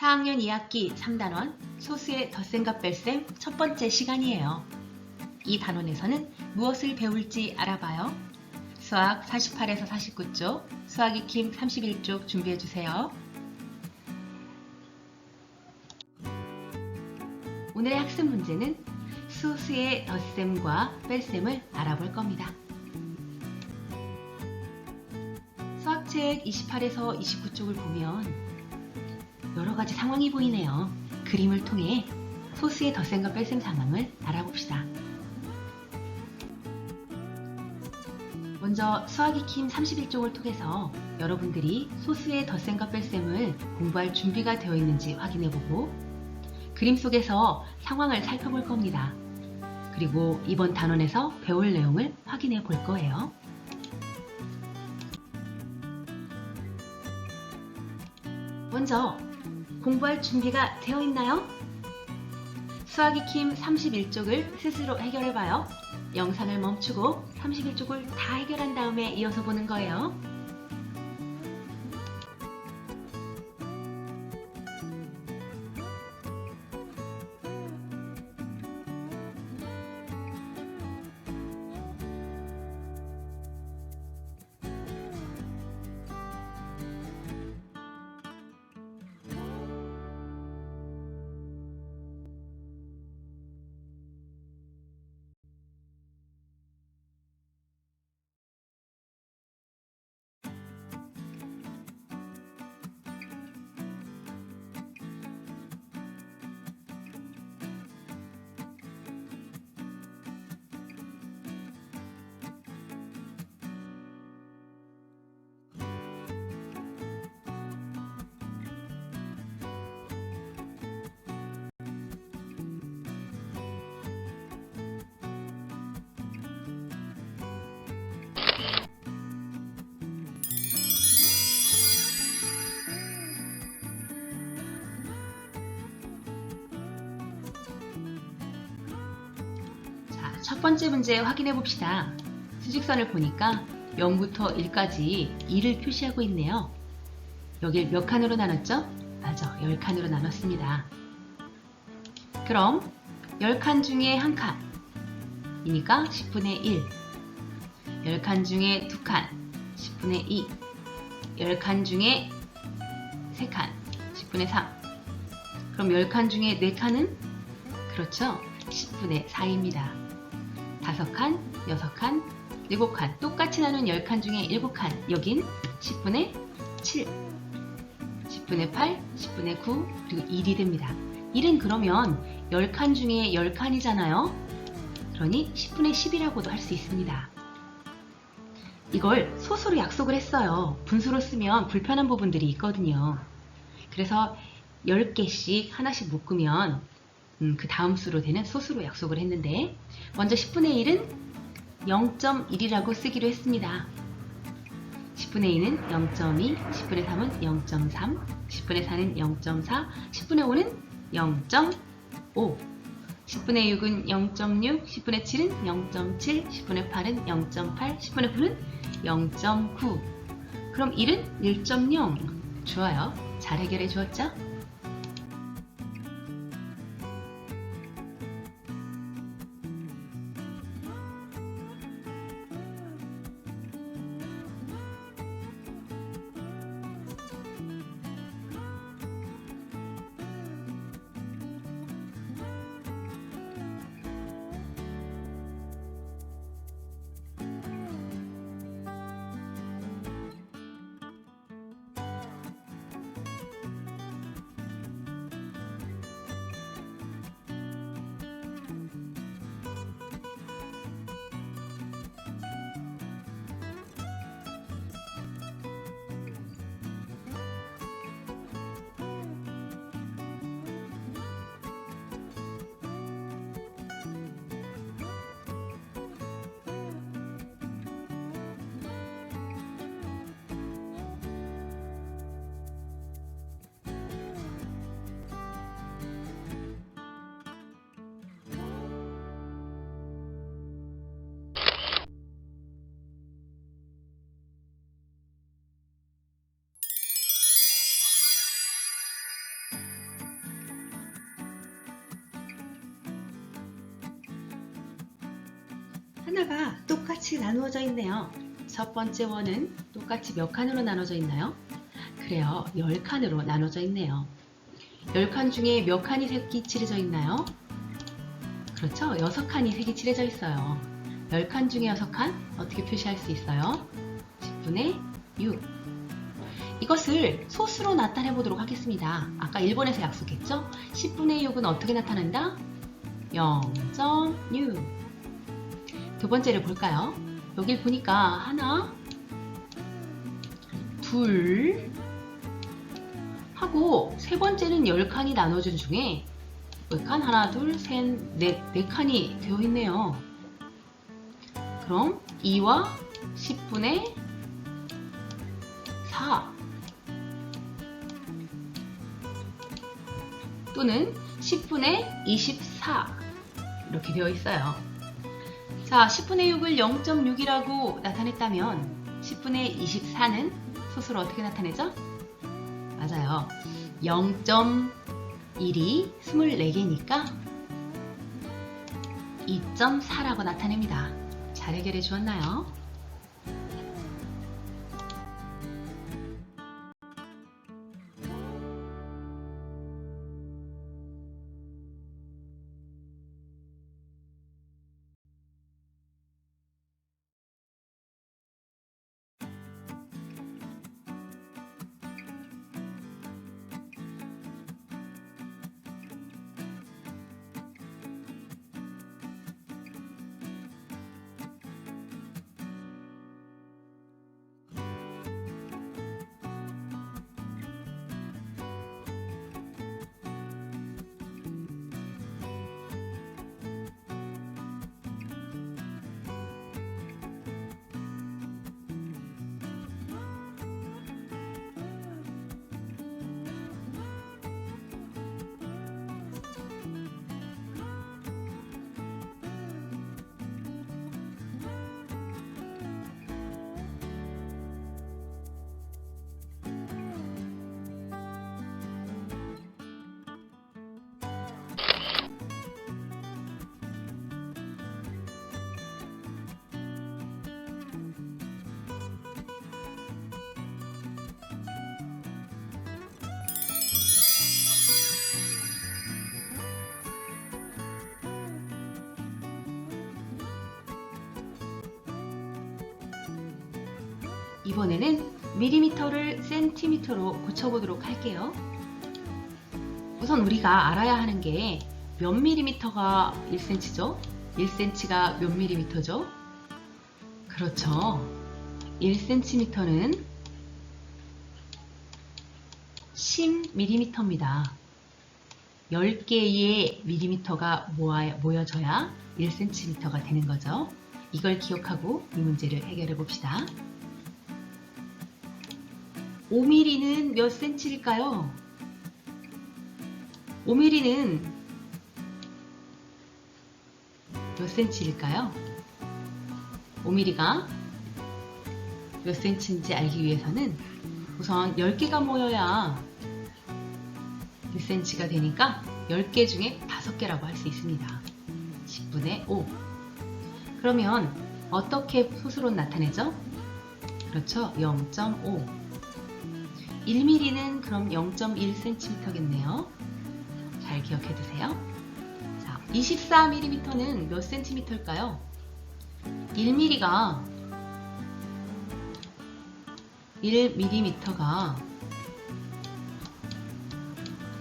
4학년 2학기 3단원 소수의 덧셈과 뺄셈 첫 번째 시간이에요. 이 단원에서는 무엇을 배울지 알아봐요. 수학 48에서 49쪽, 수학 익힘 31쪽 준비해주세요. 오늘의 학습 문제는 소수의 덧셈과 뺄셈을 알아볼 겁니다. 수학책 28에서 29쪽을 보면 여러 가지 상황이 보이네요. 그림을 통해 소수의 덧셈과 뺄셈 상황을 알아봅시다. 먼저 수학 익힘 31쪽을 통해서 여러분들이 소수의 덧셈과 뺄셈을 공부할 준비가 되어 있는지 확인해보고 그림 속에서 상황을 살펴볼 겁니다. 그리고 이번 단원에서 배울 내용을 확인해 볼 거예요. 먼저 공부할 준비가 되어 있나요? 수학 익힘 31쪽을 스스로 해결해봐요. 영상을 멈추고 31쪽을 다 해결한 다음에 이어서 보는 거예요. 첫 번째 문제 확인해 봅시다. 수직선을 보니까 0부터 1까지 2를 표시하고 있네요. 여길 몇 칸으로 나눴죠? 맞아, 10칸으로 나눴습니다. 그럼 10칸 중에 1칸 이니까 10분의 1, 10칸 중에 2칸 10분의 2, 10칸 중에 3칸 10분의 3. 그럼 10칸 중에 4칸은? 그렇죠, 10분의 4입니다. 5칸, 6칸, 7칸, 똑같이 나눈 10칸 중에 7칸, 여긴 10분의 7, 10분의 8, 10분의 9, 그리고 1이 됩니다. 1은 그러면 10칸 중에 10칸이잖아요. 그러니 10분의 10이라고도 할 수 있습니다. 이걸 소수로 약속을 했어요. 분수로 쓰면 불편한 부분들이 있거든요. 그래서 10개씩 하나씩 묶으면 그 다음 수로 되는 소수로 약속을 했는데 먼저 10분의 1은 0.1이라고 쓰기로 했습니다. 10분의 2는 0.2, 10분의 3은 0.3, 10분의 4는 0.4, 10분의 5는 0.5, 10분의 6은 0.6, 10분의 7은 0.7, 10분의 8은 0.8, 10분의 9는 0.9. 그럼 1은 1.0. 좋아요. 잘 해결해 주었죠? 하나가 똑같이 나누어져 있네요. 첫 번째 원은 똑같이 몇 칸으로 나눠져 있나요? 그래요. 10칸으로 나눠져 있네요. 10칸 중에 몇 칸이 색이 칠해져 있나요? 그렇죠. 6칸이 색이 칠해져 있어요. 10칸 중에 6칸 어떻게 표시할 수 있어요? 10분의 6. 이것을 소수로 나타내 보도록 하겠습니다. 아까 1번에서 약속했죠? 10분의 6은 어떻게 나타난다? 0.6. 두 번째를 볼까요? 여길 보니까 하나, 둘 하고 세 번째는 10칸이 나눠진 중에 몇 칸? 하나, 둘, 셋, 넷, 4칸이 되어 있네요. 그럼 2와 10분의 4 또는 10분의 24 이렇게 되어 있어요. 자, 10분의 6을 0.6이라고 나타냈다면 10분의 24는 소수로 어떻게 나타내죠? 맞아요. 0.1이 24개니까 2.4라고 나타냅니다. 잘 해결해 주었나요? 이번에는 밀리미터를 센티미터로 고쳐보도록 할게요. 우선 우리가 알아야 하는 게 몇 밀리미터가 1cm죠? 1cm가 몇 밀리미터죠? 그렇죠. 1cm는 10mm입니다. 10개의 밀리미터가 모여져야 1cm가 되는 거죠. 이걸 기억하고 이 문제를 해결해 봅시다. 5mm는 몇 cm일까요? 5mm는 몇 cm일까요? 5mm가 몇 cm인지 알기 위해서는 우선 10개가 모여야 1cm가 되니까 10개 중에 5개라고 할 수 있습니다. 10분의 5. 그러면 어떻게 소수로 나타내죠? 그렇죠. 0.5. 1mm는 그럼 0.1cm겠네요. 잘 기억해 두세요. 자, 24mm는 몇 cm일까요? 1mm가 1mm가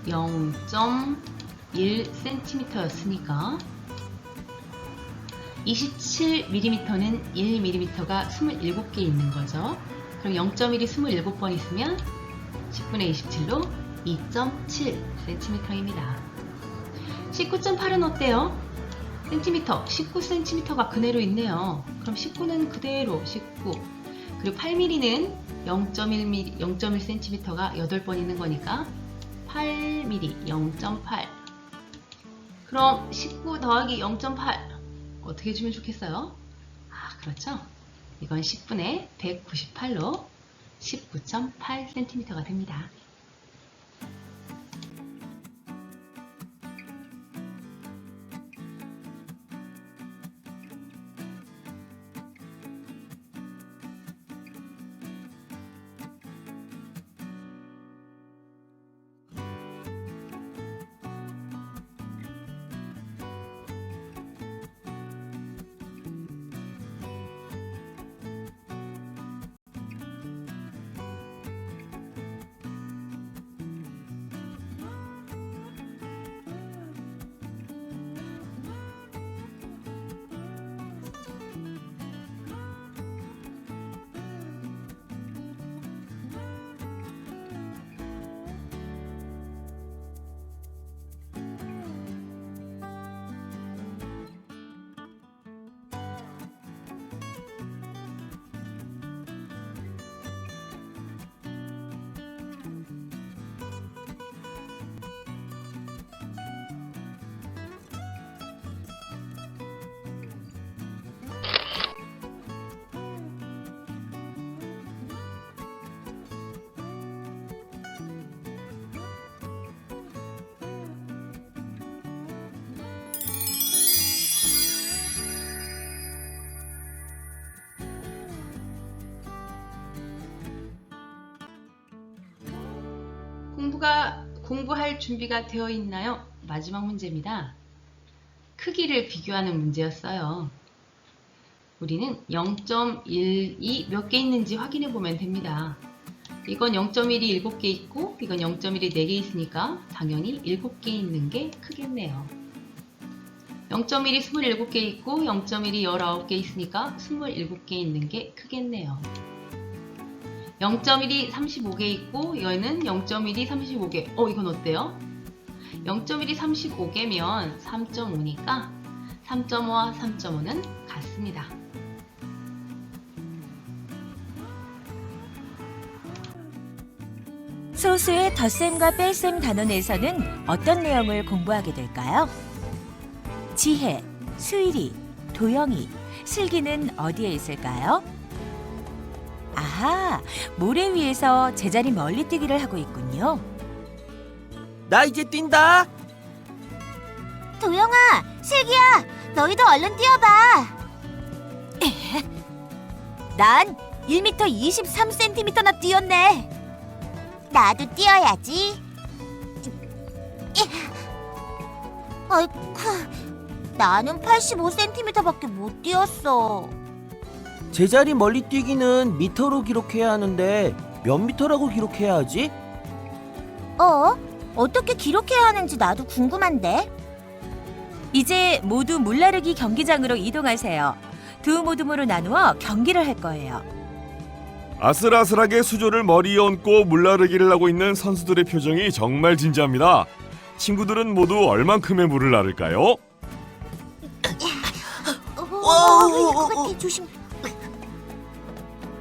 0.1cm였으니까 27mm는 1mm가 27개 있는 거죠. 그럼 0.1이 27번 있으면 10분의 27로 2.7cm입니다. 19.8은 어때요? 센티미터, 19cm가 그대로 있네요. 그럼 19는 그대로 19. 그리고 8mm는 0.1cm가 8번 있는 거니까 8mm, 0.8. 그럼 19 더하기 0.8 어떻게 해주면 좋겠어요? 그렇죠. 이건 10분의 198로 19.8cm가 됩니다. 공부할 준비가 되어 있나요? 마지막 문제입니다. 크기를 비교하는 문제였어요. 우리는 0.12 몇 개 있는지 확인해 보면 됩니다. 이건 0.1이 7개 있고 이건 0.1이 4개 있으니까 당연히 7개 있는 게 크겠네요. 0.1이 27개 있고 0.1이 19개 있으니까 27개 있는 게 크겠네요. 0.1이 35개 있고 이거는 0.1이 35개. 이건 어때요? 0.1이 35개면 3.5니까 3.5와 3.5는 같습니다. 소수의 덧셈과 뺄셈 단원에서는 어떤 내용을 공부하게 될까요? 지혜, 수일이, 도영이, 슬기는 어디에 있을까요? 아하, 모래 위에서 제자리 멀리뛰기를 하고 있군요. 나 이제 뛴다. 도영아, 슬기야, 너희도 얼른 뛰어봐. 난 1m 23cm나 뛰었네. 나도 뛰어야지. 아이쿠, 나는 85cm밖에 못 뛰었어. 제자리 멀리 뛰기는 미터로 기록해야 하는데 몇 미터라고 기록해야 하지? 어떻게 기록해야 하는지 나도 궁금한데. 이제 모두 물나르기 경기장으로 이동하세요. 두 모둠으로 나누어 경기를 할 거예요. 아슬아슬하게 수조를 머리에 얹고 물나르기를 하고 있는 선수들의 표정이 정말 진지합니다. 친구들은 모두 얼만큼의 물을 나를까요? 이거 같아, 조심.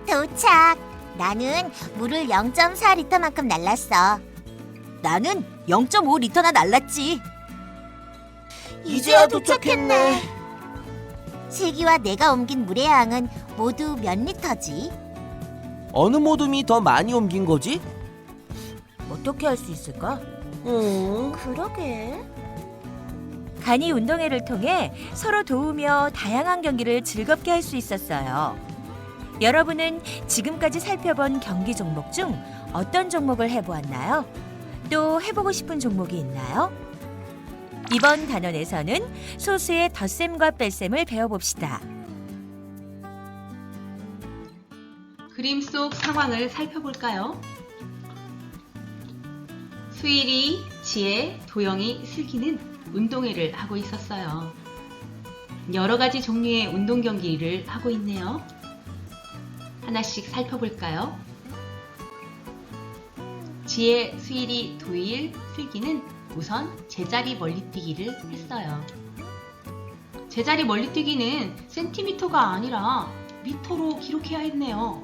도착. 나는 물을 0.4리터만큼 날랐어. 나는 0.5리터나 날랐지. 이제야 도착했네. 슬기와 내가 옮긴 물의 양은 모두 몇 리터지? 어느 모둠이 더 많이 옮긴 거지? 어떻게 할 수 있을까? 그러게. 간이 운동회를 통해 서로 도우며 다양한 경기를 즐겁게 할 수 있었어요. 여러분은 지금까지 살펴본 경기 종목 중 어떤 종목을 해보았나요? 또 해보고 싶은 종목이 있나요? 이번 단원에서는 소수의 덧셈과 뺄셈을 배워봅시다. 그림 속 상황을 살펴볼까요? 수일이, 지혜, 도영이, 슬기는 운동회를 하고 있었어요. 여러 가지 종류의 운동 경기를 하고 있네요. 하나씩 살펴볼까요? 지혜, 수일이, 도일, 슬기는 우선 제자리 멀리뛰기를 했어요. 제자리 멀리뛰기는 센티미터가 아니라 미터로 기록해야 했네요.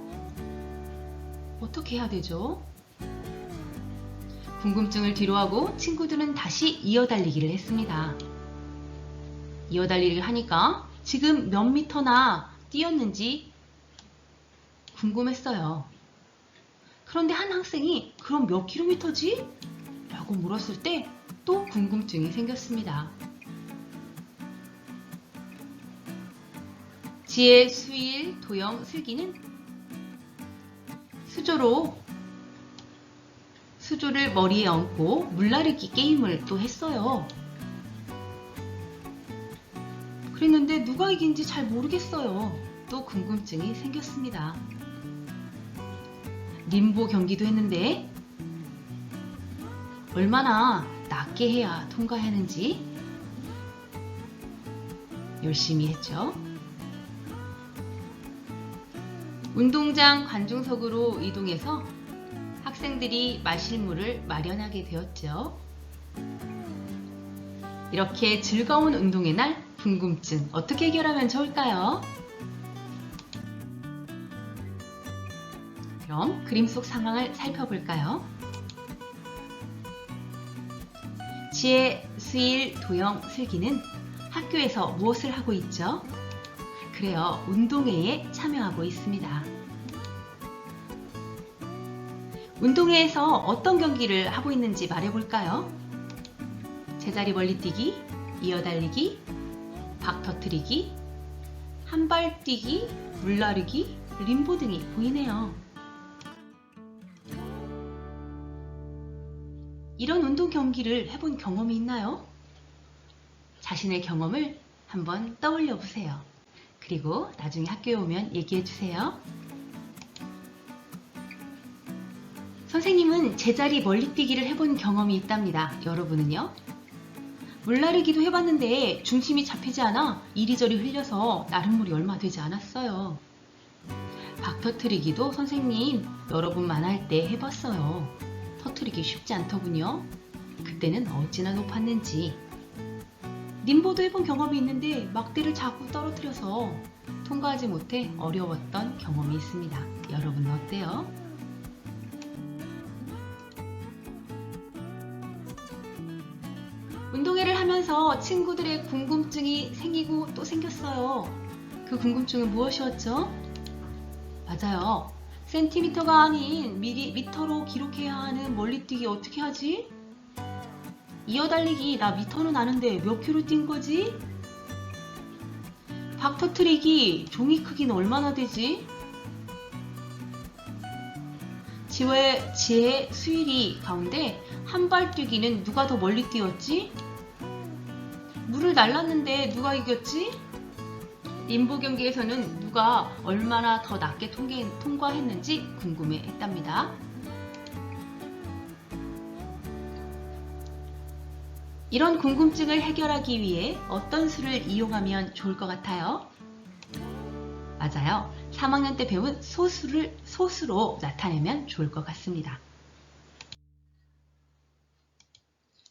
어떻게 해야 되죠? 궁금증을 뒤로하고 친구들은 다시 이어달리기를 했습니다. 이어달리기를 하니까 지금 몇 미터나 뛰었는지 궁금했어요. 그런데 한 학생이 그럼 몇 킬로미터지? 라고 물었을 때 또 궁금증이 생겼습니다. 지혜, 수일, 도영, 슬기는 수조를 머리에 얹고 물나르기 게임을 또 했어요. 그랬는데 누가 이긴지 잘 모르겠어요. 또 궁금증이 생겼습니다. 림보 경기도 했는데 얼마나 낮게 해야 통과하는지 열심히 했죠. 운동장 관중석으로 이동해서 학생들이 마실 물을 마련하게 되었죠. 이렇게 즐거운 운동의 날 궁금증 어떻게 해결하면 좋을까요? 그럼 그림 속 상황을 살펴볼까요? 지혜, 수일, 도영, 슬기는 학교에서 무엇을 하고 있죠? 그래요, 운동회에 참여하고 있습니다. 운동회에서 어떤 경기를 하고 있는지 말해볼까요? 제자리 멀리뛰기, 이어달리기, 박 터트리기, 한발뛰기, 물나르기, 림보 등이 보이네요. 이런 운동 경기를 해본 경험이 있나요? 자신의 경험을 한번 떠올려 보세요. 그리고 나중에 학교에 오면 얘기해 주세요. 선생님은 제자리 멀리뛰기를 해본 경험이 있답니다. 여러분은요? 물나르기도 해봤는데 중심이 잡히지 않아 이리저리 흘려서 나른물이 얼마 되지 않았어요. 박 터트리기도 선생님 여러 분 만날 때 해봤어요. 터트리기 쉽지 않더군요. 그때는 어찌나 높았는지. 림보도 해본 경험이 있는데 막대를 자꾸 떨어뜨려서 통과하지 못해 어려웠던 경험이 있습니다. 여러분은 어때요? 운동회를 하면서 친구들의 궁금증이 생기고 또 생겼어요. 그 궁금증은 무엇이었죠? 맞아요. 센티미터가 아닌 미터로 기록해야 하는 멀리뛰기 어떻게 하지? 이어달리기 나 미터는 아는데 몇 킬로 뛴 거지? 박 터트리기 종이 크기는 얼마나 되지? 지혜, 수일이 가운데 한 발 뛰기는 누가 더 멀리 뛰었지? 물을 날랐는데 누가 이겼지? 림보 경기에서는 누가 얼마나 더 낮게 통과했는지 궁금해했답니다. 이런 궁금증을 해결하기 위해 어떤 수를 이용하면 좋을 것 같아요? 맞아요. 3학년 때 배운 소수를 소수로 나타내면 좋을 것 같습니다.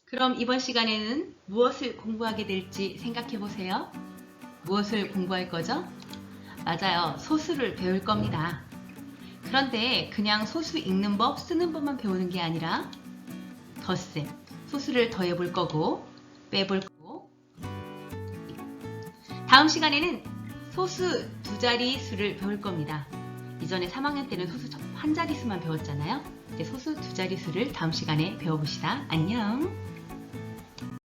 그럼 이번 시간에는 무엇을 공부하게 될지 생각해 보세요. 무엇을 공부할 거죠? 맞아요. 소수를 배울 겁니다. 그런데 그냥 소수 읽는 법, 쓰는 법만 배우는 게 아니라 덧셈, 소수를 더해 볼 거고 빼볼 거고 다음 시간에는 소수 두 자리 수를 배울 겁니다. 이전에 3학년 때는 소수 한 자리 수만 배웠잖아요. 이제 소수 두 자리 수를 다음 시간에 배워봅시다. 안녕!